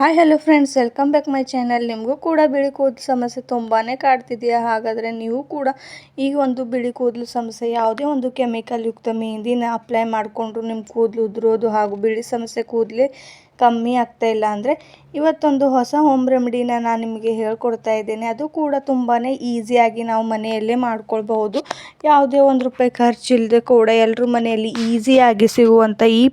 Hi hello friends, welcome back my channel. ನಿಮಗೂ ಕೂಡ ಬಿಳಿ ಕೂದಲು ಸಮಸ್ಯೆ ತುಂಬಾ ಕಾಡ್ತಿದೆಯಾ? ಹಾಗಾದರೆ ನೀವು ಕೂಡ ಈ ಒಂದು ಬಿಳಿ ಕೂದಲು ಸಮಸ್ಯೆ ಯಾವುದೇ ಒಂದು ಕೆಮಿಕಲ್ ಯುಕ್ತ ಮೆಹಂದಿನ ಅಪ್ಲೈ ಮಾಡಿಕೊಂಡು ನಿಮ್ಮ ಕೂದಲು ಉದುರೋದು ಹಾಗೂ ಬಿಳಿ ಸಮಸ್ಯೆ ಕೂದಲೇ ಕಮ್ಮಿ ಆಗ್ತಾ ಇಲ್ಲ ಅಂದರೆ ಇವತ್ತೊಂದು ಹೊಸ ಹೋಮ್ ರೆಮಿಡಿನ ನಾನು ನಿಮಗೆ ಹೇಳ್ಕೊಡ್ತಾ ಇದ್ದೇನೆ. ಅದು ಕೂಡ ತುಂಬಾ ಈಸಿಯಾಗಿ ನಾವು ಮನೆಯಲ್ಲೇ ಮಾಡ್ಕೊಳ್ಬಹುದು. ಯಾವುದೇ ₹1 ಖರ್ಚಿಲ್ಲದೆ ಕೂಡ ಎಲ್ಲರೂ ಮನೆಯಲ್ಲಿ ಈಸಿಯಾಗಿ ಸಿಗುವಂಥ ಈ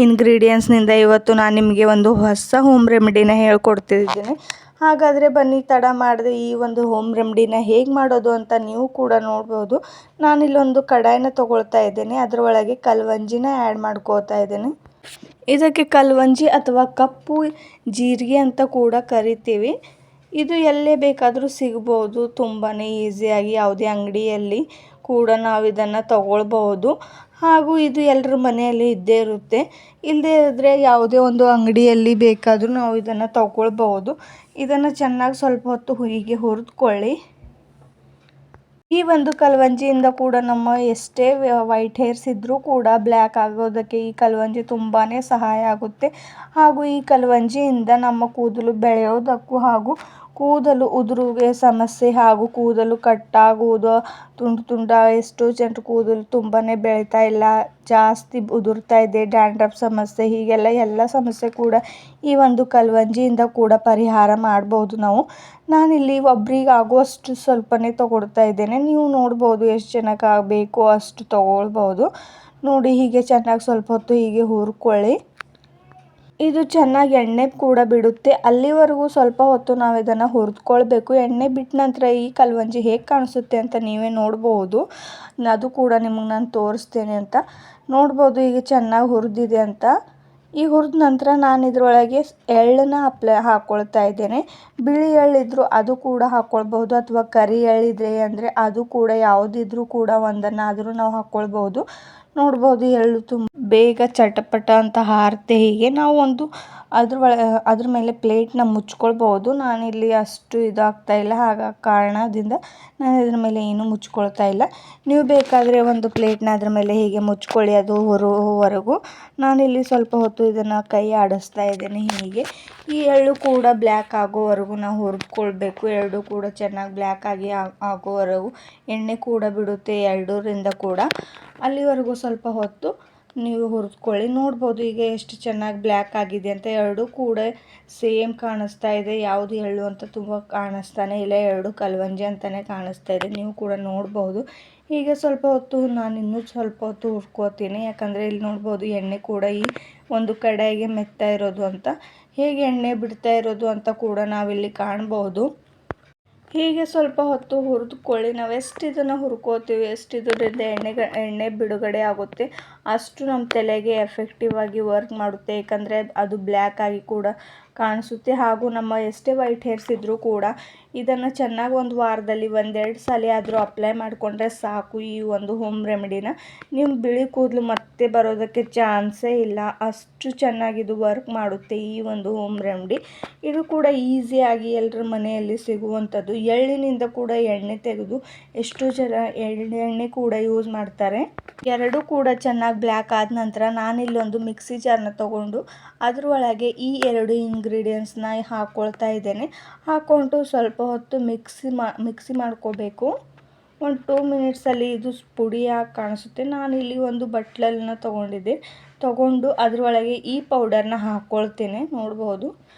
ಇಂಗ್ರೀಡಿಯೆಂಟ್ಸ್ನಿಂದ ಇವತ್ತು ನಾನು ನಿಮಗೆ ಒಂದು ಹೊಸ ಹೋಮ್ ರೆಮಿಡಿನ ಹೇಳ್ಕೊಡ್ತಿದ್ದೀನಿ. ಹಾಗಾದರೆ ಬನ್ನಿ, ತಡ ಮಾಡದೆ ಈ ಒಂದು ಹೋಮ್ ರೆಮಿಡಿನ ಹೇಗೆ ಮಾಡೋದು ಅಂತ ನೀವು ಕೂಡ ನೋಡ್ಬೋದು. ನಾನಿಲ್ಲೊಂದು ಕಡಾಯಿನ ತೊಗೊಳ್ತಾ ಇದ್ದೇನೆ. ಅದರ ಒಳಗೆ ಕಲ್ವಂಜಿನ ಆ್ಯಡ್ ಮಾಡ್ಕೋತಾ ಇದ್ದೇನೆ. ಇದಕ್ಕೆ ಕಲ್ವಂಜಿ ಅಥವಾ ಕಪ್ಪು ಜೀರಿಗೆ ಅಂತ ಕೂಡ ಕರಿತೀವಿ. ಇದು ಎಲ್ಲೇ ಬೇಕಾದರೂ ಸಿಗ್ಬೋದು ತುಂಬಾ ಈಸಿಯಾಗಿ. ಯಾವುದೇ ಅಂಗಡಿಯಲ್ಲಿ ಕೂಡ ನಾವು ಇದನ್ನು ತಗೊಳ್ಬಹುದು. ಹಾಗೂ ಇದು ಎಲ್ಲರ ಮನೆಯಲ್ಲಿ ಇದ್ದೇ ಇರುತ್ತೆ. ಇಲ್ಲದೇ ಇದ್ದರೆ ಯಾವುದೇ ಒಂದು ಅಂಗಡಿಯಲ್ಲಿ ಬೇಕಾದರೂ ನಾವು ಇದನ್ನು ತಗೊಳ್ಬಹುದು. ಇದನ್ನು ಚೆನ್ನಾಗಿ ಸ್ವಲ್ಪ ಹೊತ್ತು ಹೀಗೆ ಹುರಿದುಕೊಳ್ಳಿ. ಈ ಒಂದು ಕಲ್ವಂಜಿಯಿಂದ ಕೂಡ ನಮ್ಮ ಎಷ್ಟೇ ವೈಟ್ ಹೇರ್ಸ್ ಇದ್ದರೂ ಕೂಡ ಬ್ಲ್ಯಾಕ್ ಆಗೋದಕ್ಕೆ ಈ ಕಲ್ವಂಜಿ ತುಂಬಾ ಸಹಾಯ ಆಗುತ್ತೆ. ಹಾಗೂ ಈ ಕಲ್ವಂಜಿಯಿಂದ ನಮ್ಮ ಕೂದಲು ಬೆಳೆಯೋದಕ್ಕೂ ಹಾಗೂ ಕೂದಲು ಉದುರುವಿಕೆ ಸಮಸ್ಯೆ ಹಾಗೂ ಕೂದಲು ಕಟ್ಟಾಗುವುದು, ತುಂಡು ಎಷ್ಟೋ ಜನರು ಕೂದಲು ತುಂಬಾ ಬೆಳೀತಾ ಇಲ್ಲ, ಜಾಸ್ತಿ ಉದುರ್ತಾ ಇದೆ, ಡ್ಯಾಂಡ್ರಫ್ ಸಮಸ್ಯೆ, ಹೀಗೆಲ್ಲ ಎಲ್ಲ ಸಮಸ್ಯೆ ಕೂಡ ಈ ಒಂದು ಕಲ್ವಂಜಿಯಿಂದ ಕೂಡ ಪರಿಹಾರ ಮಾಡ್ಬೋದು ನಾವು. ನಾನಿಲ್ಲಿ ಒಬ್ರಿಗೆ ಆಗುವಷ್ಟು ಸ್ವಲ್ಪನೇ ತೊಗೊಳ್ತಾ ಇದ್ದೇನೆ. ನೀವು ನೋಡ್ಬೋದು ಎಷ್ಟು ಜನಕ್ಕೆ ಆಗಬೇಕು ಅಷ್ಟು ತೊಗೊಳ್ಬೋದು. ನೋಡಿ, ಹೀಗೆ ಚೆನ್ನಾಗಿ ಸ್ವಲ್ಪ ಹೊತ್ತು ಹೀಗೆ ಹುರ್ಕೊಳ್ಳಿ. ಇದು ಚೆನ್ನಾಗಿ ಎಣ್ಣೆ ಕೂಡ ಬಿಡುತ್ತೆ. ಅಲ್ಲಿವರೆಗೂ ಸ್ವಲ್ಪ ಹೊತ್ತು ನಾವು ಇದನ್ನು ಹುರಿದುಕೊಳ್ಬೇಕು. ಎಣ್ಣೆ ಬಿಟ್ಟ ನಂತರ ಈ ಕಲ್ವಂಜಿ ಹೇಗೆ ಕಾಣಿಸುತ್ತೆ ಅಂತ ನೀವೇ ನೋಡ್ಬೋದು. ಅದು ಕೂಡ ನಿಮಗೆ ನಾನು ತೋರಿಸ್ತೇನೆ ಅಂತ ನೋಡ್ಬೋದು. ಈಗ ಚೆನ್ನಾಗಿ ಹುರಿದಿದೆ ಅಂತ. ಈ ಹುರಿದ ನಂತರ ನಾನು ಇದರೊಳಗೆ ಎಳ್ಳನ್ನು ಹಾಕ್ಕೊಳ್ತಾ ಇದ್ದೇನೆ. ಬಿಳಿ ಎಳ್ಳಿದ್ರು ಅದು ಕೂಡ ಹಾಕ್ಕೊಳ್ಬಹುದು, ಅಥವಾ ಕರಿ ಎಳ್ಳಿದ್ರೆ ಅಂದರೆ ಅದು ಕೂಡ ಯಾವುದಿದ್ರೂ ಕೂಡ ಒಂದನ್ನಾದರೂ ನಾವು ಹಾಕ್ಕೊಳ್ಬಹುದು. ನೋಡ್ಬೋದು, ಎಳ್ಳು ತುಂಬ ಬೇಗ ಚಟಪಟ ಅಂತ ಹಾರುತ್ತೆ. ಹೀಗೆ ನಾವು ಅದ್ರ ಮೇಲೆ ಪ್ಲೇಟ್ನ ಮುಚ್ಕೊಳ್ಬೋದು. ನಾನಿಲ್ಲಿ ಅಷ್ಟು ಇದಾಗ್ತಾ ಇಲ್ಲ, ಕಾರಣದಿಂದ ನಾನು ಇದ್ರ ಮೇಲೆ ಏನೂ ಮುಚ್ಕೊಳ್ತಾ ಇಲ್ಲ. ನೀವು ಬೇಕಾದರೆ ಒಂದು ಪ್ಲೇಟ್ನ ಅದ್ರ ಮೇಲೆ ಹೀಗೆ ಮುಚ್ಕೊಳ್ಳಿ, ಅದು ಹೊರೋವರೆಗೂ. ನಾನಿಲ್ಲಿ ಸ್ವಲ್ಪ ಹೊತ್ತು ಇದನ್ನು ಕೈ ಆಡಿಸ್ತಾ ಇದ್ದೇನೆ. ಹೀಗೆ ಈ ಎಳ್ಳು ಕೂಡ ಬ್ಲ್ಯಾಕ್ ಆಗೋವರೆಗೂ ನಾವು ಹುರಿದುಕೊಳ್ಬೇಕು. ಎಳ್ಳು ಕೂಡ ಚೆನ್ನಾಗಿ ಬ್ಲ್ಯಾಕ್ ಆಗೋವರೆಗೂ ಎಣ್ಣೆ ಕೂಡ ಬಿಡುತ್ತೆ ಎಳ್ಳೂರಿಂದ ಕೂಡ. ಅಲ್ಲಿವರೆಗೂ ಸ್ವಲ್ಪ ಹೊತ್ತು ನೀವು ಹುರಿದುಕೊಳ್ಳಿ. ನೋಡ್ಬೋದು ಈಗ ಎಷ್ಟು ಚೆನ್ನಾಗಿ ಬ್ಲ್ಯಾಕ್ ಆಗಿದೆ ಅಂತ. ಎರಡು ಕೂಡ ಸೇಮ್ ಕಾಣಿಸ್ತಾ ಇದೆ. ಯಾವುದು ಎಳ್ಳು ಅಂತ ತುಂಬ ಕಾಣಿಸ್ತಾನೆ ಇಲ್ಲ, ಎರಡು ಕಲ್ವಂಜಿ ಅಂತಲೇ ಕಾಣಿಸ್ತಾ ಇದೆ. ನೀವು ಕೂಡ ನೋಡ್ಬೋದು. ಹೀಗೆ ಸ್ವಲ್ಪ ಹೊತ್ತು ನಾನು ಇನ್ನೂ ಸ್ವಲ್ಪ ಹೊತ್ತು ಹುರ್ಕೋತೀನಿ. ಯಾಕಂದರೆ ಇಲ್ಲಿ ನೋಡ್ಬೋದು ಎಣ್ಣೆ ಕೂಡ ಈ ಒಂದು ಕಡಾಯಿಗೆ ಮೆತ್ತಾ ಇರೋದು ಅಂತ, ಹೇಗೆ ಎಣ್ಣೆ ಬಿಡ್ತಾ ಇರೋದು ಅಂತ ಕೂಡ ನಾವಿಲ್ಲಿ ಕಾಣ್ಬೋದು. ಹೀಗೆ ಸ್ವಲ್ಪ ಹೊತ್ತು ಹುರಿದುಕೊಳ್ಳಿ. ನಾವು ಎಷ್ಟು ಇದನ್ನು ಹುರ್ಕೋತೀವಿ, ಎಷ್ಟು ಇದರಿಂದ ಎಣ್ಣೆ ಬಿಡುಗಡೆ ಆಗುತ್ತೆ ಅಷ್ಟು ನಮ್ಮ ತಲೆಗೆ ಎಫೆಕ್ಟಿವ್ ಆಗಿ ವರ್ಕ್ ಮಾಡುತ್ತೆ. ಯಾಕಂದರೆ ಅದು ಬ್ಲ್ಯಾಕ್ ಆಗಿ ಕೂಡ ಕಾಣಿಸುತ್ತೆ. ಹಾಗೂ ನಮ್ಮ ಎಷ್ಟೇ ವೈಟ್ ಹೇರ್ಸ್ ಇದ್ದರೂ ಕೂಡ ಇದನ್ನು ಚೆನ್ನಾಗಿ ಒಂದು ವಾರದಲ್ಲಿ 1-2 ಸಲ ಆದರೂ ಅಪ್ಲೈ ಮಾಡಿಕೊಂಡ್ರೆ ಸಾಕು. ಈ ಒಂದು ಹೋಮ್ ರೆಮಿಡಿನ ನಿಮ್ಮ ಬಿಳಿ ಕೂದಲು ಮತ್ತೆ ಬರೋದಕ್ಕೆ ಚಾನ್ಸೇ ಇಲ್ಲ, ಅಷ್ಟು ಚೆನ್ನಾಗಿದು ವರ್ಕ್ ಮಾಡುತ್ತೆ ಈ ಒಂದು ಹೋಮ್ ರೆಮಿಡಿ. ಇದು ಕೂಡ ಈಸಿಯಾಗಿ ಎಲ್ಲರ ಮನೆಯಲ್ಲಿ ಸಿಗುವಂಥದ್ದು. ಎಳ್ಳಿನಿಂದ ಕೂಡ ಎಣ್ಣೆ ತೆಗೆದು ಎಷ್ಟೋ ಜನ ಎಣ್ಣೆ ಕೂಡ ಯೂಸ್ ಮಾಡ್ತಾರೆ. ಎರಡೂ ಕೂಡ ಚೆನ್ನಾಗಿ ಬ್ಲ್ಯಾಕ್ ಆದ ನಂತರ ನಾನಿಲ್ಲೊಂದು ಮಿಕ್ಸಿ ಜಾರ್ನ ತೊಗೊಂಡು ಅದರೊಳಗೆ ಈ 2 ಇಂಗ್ರೀಡಿಯೆಂಟ್ಸ್ನ ಹಾಕ್ಕೊಳ್ತಾ ಇದ್ದೇನೆ. ಹಾಕ್ಕೊಂಡು ಸ್ವಲ್ಪ ಹೊತ್ತು ಮಿಕ್ಸಿ ಮಾಡ್ಕೋಬೇಕು. ಒಂದು 2 ಮಿನಿಟ್ಸಲ್ಲಿ ಇದು ಪುಡಿಯಾಗಿ ಕಾಣಿಸುತ್ತೆ. ನಾನಿಲ್ಲಿ ಒಂದು ಬಟ್ಲನ್ನು ತೊಗೊಂಡು ಅದರೊಳಗೆ ಈ ಪೌಡರ್ನ ಹಾಕ್ಕೊಳ್ತೇನೆ. ನೋಡ್ಬೋದು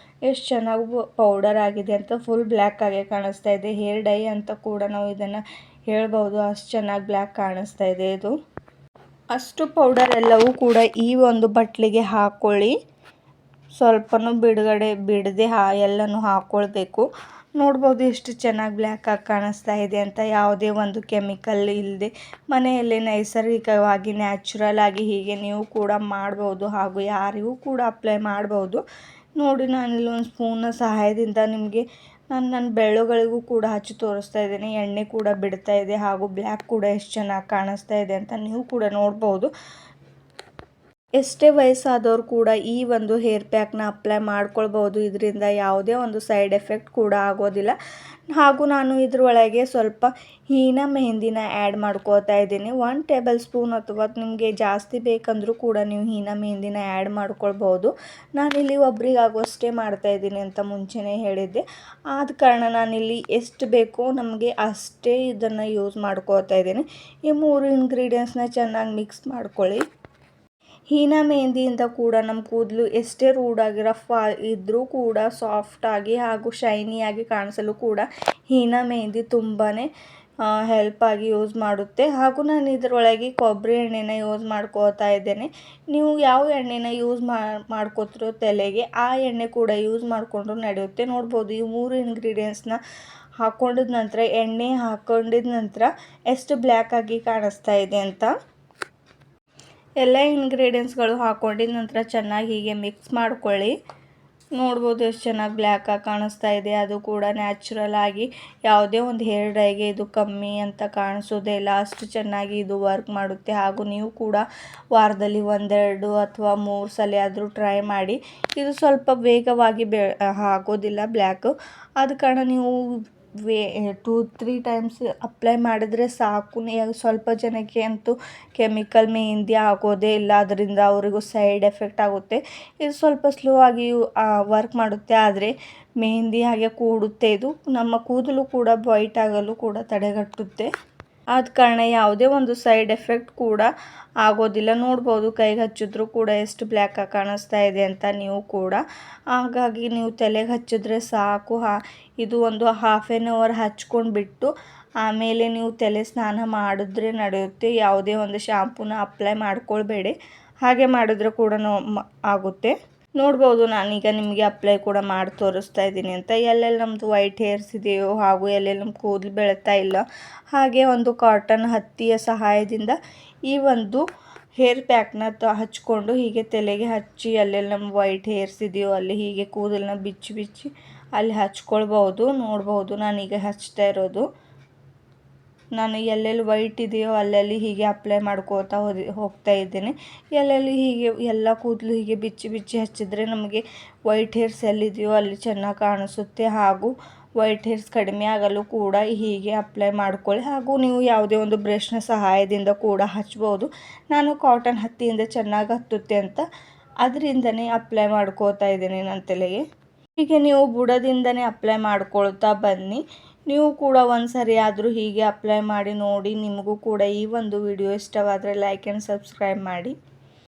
ಎಷ್ಟು ಚೆನ್ನಾಗಿ ಪೌಡರ್ ಆಗಿದೆ ಅಂತ. ಫುಲ್ ಬ್ಲ್ಯಾಕ್ ಆಗಿ ಕಾಣಿಸ್ತಾ ಇದೆ. ಹೇರ್ ಡೈ ಅಂತ ಕೂಡ ನಾವು ಇದನ್ನು ಹೇಳ್ಬೋದು, ಅಷ್ಟು ಚೆನ್ನಾಗಿ ಬ್ಲ್ಯಾಕ್ ಕಾಣಿಸ್ತಾ ಇದೆ ಇದು. ಅಷ್ಟು ಪೌಡರ್ ಎಲ್ಲವೂ ಕೂಡ ಈ ಒಂದು ಬಟ್ಲಿಗೆ ಹಾಕ್ಕೊಳ್ಳಿ. ಸ್ವಲ್ಪನೂ ಬಿಡದೆ ಎಲ್ಲನೂ ಹಾಕ್ಕೊಳ್ಬೇಕು. ನೋಡ್ಬೋದು ಎಷ್ಟು ಚೆನ್ನಾಗಿ ಬ್ಲ್ಯಾಕ್ ಆಗಿ ಕಾಣಿಸ್ತಾ ಇದೆ ಅಂತ. ಯಾವುದೇ ಒಂದು ಕೆಮಿಕಲ್ ಇಲ್ಲದೆ ಮನೆಯಲ್ಲೇ ನೈಸರ್ಗಿಕವಾಗಿ ನ್ಯಾಚುರಲ್ ಆಗಿ ಹೀಗೆ ನೀವು ಕೂಡ ಮಾಡ್ಬೋದು. ಹಾಗೂ ಯಾರಿಗೂ ಕೂಡ ಅಪ್ಲೈ ಮಾಡ್ಬೋದು. ನೋಡಿ, ನಾನಿಲ್ಲಿ ಒಂದು ಸ್ಪೂನ್ನ ಸಹಾಯದಿಂದ ನಿಮಗೆ ನನ್ನ ಬೆರಳುಗಳಿಗೂ ಕೂಡ ಹಚ್ಚಿ ತೋರಿಸ್ತಾ ಇದ್ದೀನಿ. ಎಣ್ಣೆ ಕೂಡ ಬಿಡ್ತಾ ಇದೆ ಹಾಗೂ ಬ್ಲ್ಯಾಕ್ ಕೂಡ ಎಷ್ಟು ಚೆನ್ನಾಗಿ ಕಾಣಿಸ್ತಾ ಇದೆ ಅಂತ ನೀವು ಕೂಡ ನೋಡ್ಬೋದು. ಎಷ್ಟೇ ವಯಸ್ಸಾದವರು ಕೂಡ ಈ ಒಂದು ಹೇರ್ ಪ್ಯಾಕ್ನ ಅಪ್ಲೈ ಮಾಡ್ಕೊಳ್ಬೋದು. ಇದರಿಂದ ಯಾವುದೇ ಒಂದು ಸೈಡ್ ಎಫೆಕ್ಟ್ ಕೂಡ ಆಗೋದಿಲ್ಲ. ಹಾಗೂ ನಾನು ಇದರೊಳಗೆ ಸ್ವಲ್ಪ ಹೀನ ಮೆಹಂದಿನ ಆ್ಯಡ್ ಮಾಡ್ಕೋತಾ ಇದ್ದೀನಿ. 1 ಟೇಬಲ್ ಸ್ಪೂನ್ ಅಥವಾ ನಿಮಗೆ ಜಾಸ್ತಿ ಬೇಕಂದರೂ ಕೂಡ ನೀವು ಹೀನ ಮೆಹಂದಿನ ಆ್ಯಡ್ ಮಾಡ್ಕೊಳ್ಬೋದು. ನಾನಿಲ್ಲಿ ಒಬ್ರಿಗೆ ಆಗೋಷ್ಟೇ ಮಾಡ್ತಾಯಿದ್ದೀನಿ ಅಂತ ಮುಂಚೆನೇ ಹೇಳಿದ್ದೆ. ಆದ ಕಾರಣ ನಾನಿಲ್ಲಿ ಎಷ್ಟು ಬೇಕೋ ನಮಗೆ ಅಷ್ಟೇ ಇದನ್ನು ಯೂಸ್ ಮಾಡ್ಕೋತಾ ಇದ್ದೀನಿ. ಈ 3 ಇಂಗ್ರೀಡಿಯೆಂಟ್ಸ್ನ ಚೆನ್ನಾಗಿ ಮಿಕ್ಸ್ ಮಾಡ್ಕೊಳ್ಳಿ. ಹೀನ ಮೆಹಂದಿಯಿಂದ ಕೂಡ ನಮ್ಮ ಕೂದಲು ಎಷ್ಟೇ ರೂಡಾಗಿ ರಫ್ ಇದ್ದರೂ ಕೂಡ ಸಾಫ್ಟಾಗಿ ಹಾಗೂ ಶೈನಿಯಾಗಿ ಕಾಣಿಸಲು ಕೂಡ ಹೀನ ಮೆಹಂದಿ ತುಂಬಾ ಹೆಲ್ಪಾಗಿ ಯೂಸ್ ಮಾಡುತ್ತೆ. ಹಾಗೂ ನಾನು ಇದರೊಳಗೆ ಕೊಬ್ಬರಿ ಎಣ್ಣೆನ ಯೂಸ್ ಮಾಡ್ಕೋತಾ ಇದ್ದೇನೆ. ನೀವು ಯಾವ ಎಣ್ಣೆನ ಯೂಸ್ ಮಾಡ್ಕೋತಿರೋ ತಲೆಗೆ ಆ ಎಣ್ಣೆ ಕೂಡ ಯೂಸ್ ಮಾಡಿಕೊಂಡ್ರು ನಡೆಯುತ್ತೆ. ನೋಡ್ಬೋದು ಈ 3 ಇಂಗ್ರೀಡಿಯೆಂಟ್ಸ್ನ ಹಾಕ್ಕೊಂಡಿದ ನಂತರ, ಎಣ್ಣೆ ಹಾಕ್ಕೊಂಡಿದ ನಂತರ ಎಷ್ಟು ಬ್ಲ್ಯಾಕ್ ಆಗಿ ಕಾಣಿಸ್ತಾ ಇದೆ ಅಂತ. ಎಲ್ಲ ಇಂಗ್ರೀಡಿಯೆಂಟ್ಸ್ಗಳು ಹಾಕ್ಕೊಂಡಿದ ನಂತರ ಚೆನ್ನಾಗಿ ಹೀಗೆ ಮಿಕ್ಸ್ ಮಾಡ್ಕೊಳ್ಳಿ. ನೋಡ್ಬೋದು ಎಷ್ಟು ಚೆನ್ನಾಗಿ ಬ್ಲ್ಯಾಕಾಗಿ ಕಾಣಿಸ್ತಾ ಇದೆ. ಅದು ಕೂಡ ನ್ಯಾಚುರಲ್ ಆಗಿ ಯಾವುದೇ ಒಂದು ಹೇರ್ ಡೈಗೆ ಇದು ಕಮ್ಮಿ ಅಂತ ಕಾಣಿಸೋದೇ ಇಲ್ಲ. ಅಷ್ಟು ಚೆನ್ನಾಗಿ ಇದು ವರ್ಕ್ ಮಾಡುತ್ತೆ. ಹಾಗೂ ನೀವು ಕೂಡ ವಾರದಲ್ಲಿ 1-2 ಅಥವಾ 3 ಸಲ ಆದರೂ ಟ್ರೈ ಮಾಡಿ. ಇದು ಸ್ವಲ್ಪ ವೇಗವಾಗಿ ಆಗೋದಿಲ್ಲ ಬ್ಲ್ಯಾಕು. ಆದ ಕಾರಣ ನೀವು 2-3 ಟೈಮ್ಸ್ ಅಪ್ಲೈ ಮಾಡಿದರೆ ಸಾಕು. ಸ್ವಲ್ಪ ಜನಕ್ಕೆ ಅಂತೂ ಕೆಮಿಕಲ್ ಮೆಹಂದಿ ಆಗೋದೇ ಇಲ್ಲ. ಅದರಿಂದ ಅವರಿಗೂ ಸೈಡ್ ಎಫೆಕ್ಟ್ ಆಗುತ್ತೆ. ಇದು ಸ್ವಲ್ಪ ಸ್ಲೋ ಆಗಿ ವರ್ಕ್ ಮಾಡುತ್ತೆ, ಆದರೆ ಮೆಹಂದಿ ಹಾಗೆ ಕೂಡುತ್ತೆ. ಇದು ನಮ್ಮ ಕೂದಲು ಕೂಡ ವೈಟ್ ಆಗಲು ಕೂಡ ತಡೆಗಟ್ಟುತ್ತೆ. ಆದ ಕಾರಣ ಯಾವುದೇ ಒಂದು ಸೈಡ್ ಎಫೆಕ್ಟ್ ಕೂಡ ಆಗೋದಿಲ್ಲ. ನೋಡ್ಬೋದು ಕೈಗೆ ಹಚ್ಚಿದ್ರೂ ಕೂಡ ಎಷ್ಟು ಬ್ಲ್ಯಾಕಾಗಿ ಕಾಣಿಸ್ತಾ ಇದೆ ಅಂತ ನೀವು ಕೂಡ. ಹಾಗಾಗಿ ನೀವು ತಲೆಗೆ ಹಚ್ಚಿದ್ರೆ ಸಾಕು. ಇದು ಒಂದು 1/2 hour ಹಚ್ಕೊಂಡು ಬಿಟ್ಟು ಆಮೇಲೆ ನೀವು ತಲೆ ಸ್ನಾನ ಮಾಡಿದ್ರೆ ನಡೆಯುತ್ತೆ. ಯಾವುದೇ ಒಂದು ಶಾಂಪೂನ ಅಪ್ಲೈ ಮಾಡ್ಕೊಳ್ಬೇಡಿ. ಹಾಗೆ ಮಾಡಿದ್ರೆ ಕೂಡ ಆಗುತ್ತೆ. ನೋಡ್ಬೋದು ನಾನೀಗ ನಿಮಗೆ ಅಪ್ಲೈ ಕೂಡ ಮಾಡಿ ತೋರಿಸ್ತಾ ಇದ್ದೀನಿ ಅಂತ. ಎಲ್ಲೆಲ್ಲಿ ನಮ್ಮದು ವೈಟ್ ಹೇರ್ಸ್ ಇದೆಯೋ ಹಾಗೂ ಎಲ್ಲೆಲ್ಲಿ ನಮ್ಮ ಕೂದಲು ಬೆಳೀತಾ ಇಲ್ಲ, ಹಾಗೆ ಒಂದು ಕಾಟನ್ ಹತ್ತಿಯ ಸಹಾಯದಿಂದ ಈ ಒಂದು ಹೇರ್ ಪ್ಯಾಕ್ನ ಹಚ್ಕೊಂಡು ಹೀಗೆ ತಲೆಗೆ ಹಚ್ಚಿ ಎಲ್ಲೆಲ್ಲಿ ನಮ್ಮ ವೈಟ್ ಹೇರ್ಸ್ ಇದೆಯೋ ಅಲ್ಲಿ ಹೀಗೆ ಕೂದಲನ್ನ ಬಿಚ್ಚಿ ಅಲ್ಲಿ ಹಚ್ಕೊಳ್ಬೋದು. ನೋಡ್ಬೋದು ನಾನೀಗ ಹಚ್ತಾ ಇರೋದು. ನಾನು ಎಲ್ಲೆಲ್ಲಿ ವೈಟ್ ಇದೆಯೋ ಅಲ್ಲಲ್ಲಿ ಹೀಗೆ ಅಪ್ಲೈ ಮಾಡ್ಕೋತಾ ಹೋಗ್ತಾ ಇದ್ದೇನೆ. ಎಲ್ಲೆಲ್ಲಿ ಹೀಗೆ ಎಲ್ಲ ಕೂದಲು ಹೀಗೆ ಬಿಚ್ಚಿ ಹಚ್ಚಿದ್ರೆ ನಮಗೆ ವೈಟ್ ಹೇರ್ಸ್ ಎಲ್ಲಿದೆಯೋ ಅಲ್ಲಿ ಚೆನ್ನಾಗಿ ಕಾಣಿಸುತ್ತೆ. ಹಾಗೂ ವೈಟ್ ಹೇರ್ಸ್ ಕಡಿಮೆ ಆಗಲು ಕೂಡ ಹೀಗೆ ಅಪ್ಲೈ ಮಾಡ್ಕೊಳ್ಳಿ. ಹಾಗೂ ನೀವು ಯಾವುದೇ ಒಂದು ಬ್ರಷ್ನ ಸಹಾಯದಿಂದ ಕೂಡ ಹಚ್ಬೋದು. ನಾನು ಕಾಟನ್ ಹತ್ತಿಯಿಂದ ಚೆನ್ನಾಗಿ ಹತ್ತುತ್ತೆ ಅಂತ ಅದರಿಂದನೇ ಅಪ್ಲೈ ಮಾಡ್ಕೋತಾ ಇದ್ದೀನಿ ನನ್ನ ತಲೆಗೆ. ಹೀಗೆ ನೀವು ಬುಡದಿಂದನೇ ಅಪ್ಲೈ ಮಾಡ್ಕೊಳ್ತಾ ಬನ್ನಿ. ನೀವು ಕೂಡ ಒಂದು ಸರಿ ಆದರೂ ಹೀಗೆ ಅಪ್ಲೈ ಮಾಡಿ ನೋಡಿ. ನಿಮಗೂ ಕೂಡ ಈ ಒಂದು ವಿಡಿಯೋ ಇಷ್ಟವಾದರೆ ಲೈಕ್ ಆ್ಯಂಡ್ ಸಬ್ಸ್ಕ್ರೈಬ್ ಮಾಡಿ.